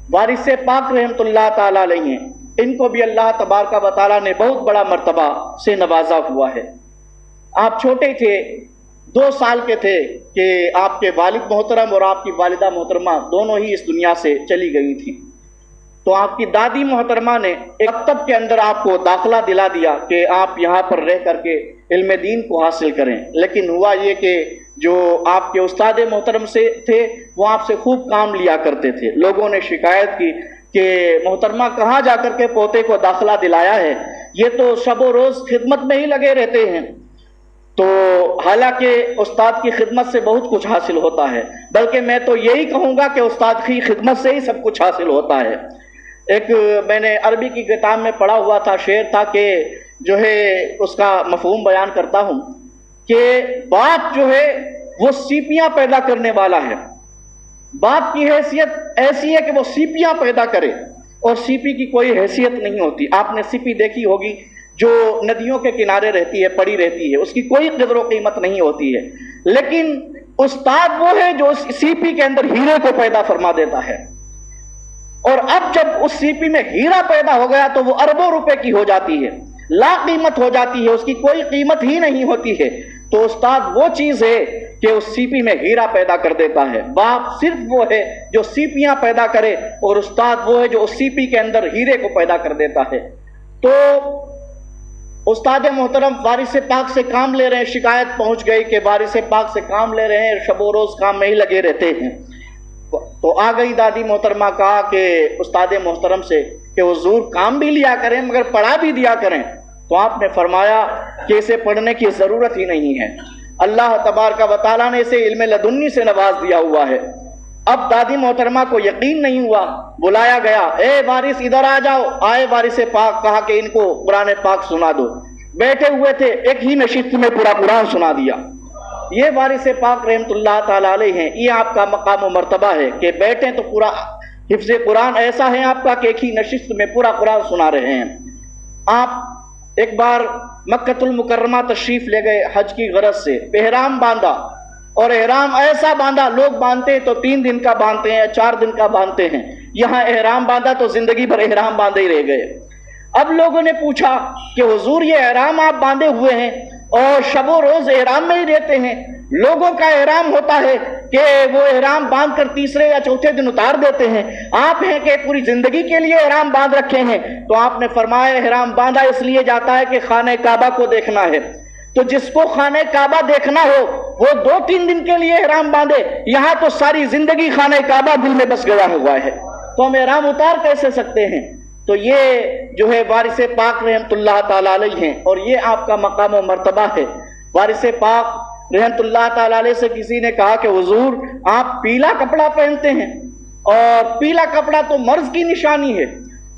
वारिस पाक रहमतुल्लाह ताला अलैहि हैं, इनको भी अल्लाह तबारक व तआला ने बहुत बड़ा मर्तबा से नवाजा हुआ है। आप छोटे थे, 2 साल के थे कि आपके वालिद मोहतरम और आपकी वालिदा मोहतरमा दोनों ही इस दुनिया से चली गई थी। तो आपकी दादी मोहतरमा ने एक मकतब के अंदर आपको दाखिला दिला दिया कि आप यहाँ पर रह करके इल्म दीन को हासिल करें। लेकिन हुआ ये कि जो आपके उस्ताद मोहतरम से थे वो आपसे खूब काम लिया करते थे। लोगों ने शिकायत की कि मोहतरमा कहाँ जा कर के पोते को दाखिला दिलाया है, ये तो शब रोज़ खिदमत में ही लगे रहते हैं। तो हालांकि उस्ताद की खिदमत से बहुत कुछ हासिल होता है, बल्कि मैं तो यही कहूँगा कि उस्ताद की खिदमत से ही सब कुछ हासिल होता है। एक मैंने अरबी की किताब में पढ़ा हुआ था, शेर था कि जो है उसका मफहूम बयान करता हूँ कि बाप जो है वो सीपियाँ पैदा करने वाला है। बाप की हैसियत ऐसी है कि वो सीपियाँ पैदा करे, और सीपी की कोई हैसियत नहीं होती। आपने सीपी देखी होगी जो नदियों के किनारे रहती है, पड़ी रहती है, उसकी कोई कदर व कीमत नहीं होती है। लेकिन उस्ताद वो है जो सीपी के अंदर हीरे को पैदा फरमा देता है, और अब जब उस सीपी में हीरा पैदा हो गया तो वो अरबों रुपए की हो जाती है, ला कीमत हो जाती है, उसकी कोई कीमत ही नहीं होती है। तो उस्ताद वो चीज है कि उस सीपी में हीरा पैदा कर देता है। बाप सिर्फ वो है जो सीपियां पैदा करे, और उस्ताद वो है जो उस सीपी के अंदर हीरे को पैदा कर देता है। तो उस्ताद मोहतरम वारिस पाक से काम ले रहे हैं, शिकायत पहुंच गई कि वारिस पाक से काम ले रहे हैं, शबो रोज काम में ही लगे रहते हैं। तो आ गई दादी मोहतरमा, कहा कि उस्ताद मोहतरम से कि हुजूर काम भी लिया करें मगर पढ़ा भी दिया करें। तो आपने फरमाया कि इसे पढ़ने की ज़रूरत ही नहीं है, अल्लाह तबारक व तआला ने इसे इल्म लदुन्नी से नवाज दिया हुआ है। अब दादी मोहतरमा को यकीन नहीं हुआ, बुलाया गया, ए वारिस इधर आ जाओ। आए वारिस पाक, कहा कि इनको कुरान पाक सुना दो। बैठे हुए थे, एक ही नशिस्त में पूरा कुरान सुना दिया। ये वारिस पाक रहमतुल्लाह ताला अलैहि हैं, ये आपका मकाम व मर्तबा है कि बैठे तो पूरा हिफ्ज़ कुरान ऐसा है आपका कि एक ही नशिस्त में पूरा कुरान सुना रहे हैं। आप एक बार मक्कतुल मुकर्रमा तशरीफ ले गए हज की गरज से, एहराम बांधा, और एहराम ऐसा बांधा, लोग बांधते हैं तो 3 दिन का बांधते हैं, 4 दिन का बांधते हैं, यहाँ एहराम बांधा तो जिंदगी भर एहराम बांधे ही रह गए। अब लोगों ने पूछा कि हुजूर ये एहराम आप बांधे हुए हैं और शबो रोज एहराम में ही रहते हैं, लोगों का एहराम होता है कि वो एहराम बांध कर तीसरे या चौथे दिन उतार देते हैं, आप हैं कि पूरी जिंदगी के लिए एहराम बांध रखे हैं। तो आपने फरमाया एहराम बांधा इसलिए जाता है कि खाने काबा को देखना है। तो जिसको खाने काबा देखना हो वो 2-3 दिन के लिए एहराम बांधे, यहाँ तो सारी जिंदगी खाने काबा दिल में बस गया हुआ है, तो हम एहराम उतार कैसे सकते हैं। तो ये जो है वारिस पाक रहमतुल्लाह ताला अलैहि हैं, और ये आपका मकाम व मर्तबा है। वारिस पाक रहमतुल्लाह ताला अलैहि से किसी ने कहा कि हुजूर आप पीला कपड़ा पहनते हैं, और पीला कपड़ा तो मर्ज की निशानी है,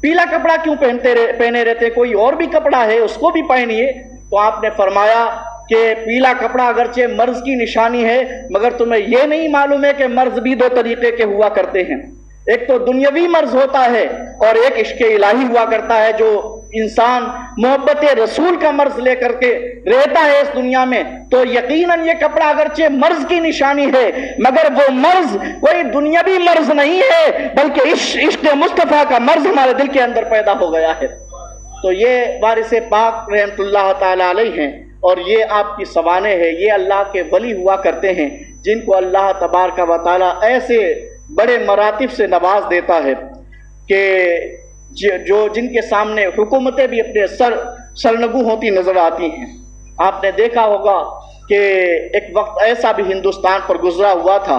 पीला कपड़ा क्यों पहने रहते, कोई और भी कपड़ा है उसको भी पहनिए। तो आपने फरमाया कि पीला कपड़ा अगरचे मर्ज की निशानी है, मगर तुम्हें यह नहीं मालूम है कि मर्ज भी 2 तरीके के हुआ करते हैं। एक तो दुनियावी मर्ज होता है और एक इश्क इलाही हुआ करता है, जो इंसान मोहब्बत रसूल का मर्ज लेकर के रहता है इस दुनिया में। तो यकीनन ये कपड़ा अगरचे मर्ज की निशानी है, मगर वो मर्ज कोई दुनियावी मर्ज नहीं है, बल्कि इश्क मुस्तफा का मर्ज हमारे दिल के अंदर पैदा हो गया है। तो ये वारिस पाक रहमतुल्लाह ताला अलैहि हैं, और ये आपकी सवाने है, ये अल्लाह के वली हुआ करते हैं जिनको अल्लाह तबारक व तआला ऐसे बड़े मरातिब से नवाज देता है कि जो जिनके सामने हुकूमतें भी अपने सरनगू होती नजर आती हैं। आपने देखा होगा कि एक वक्त ऐसा भी हिंदुस्तान पर गुजरा हुआ था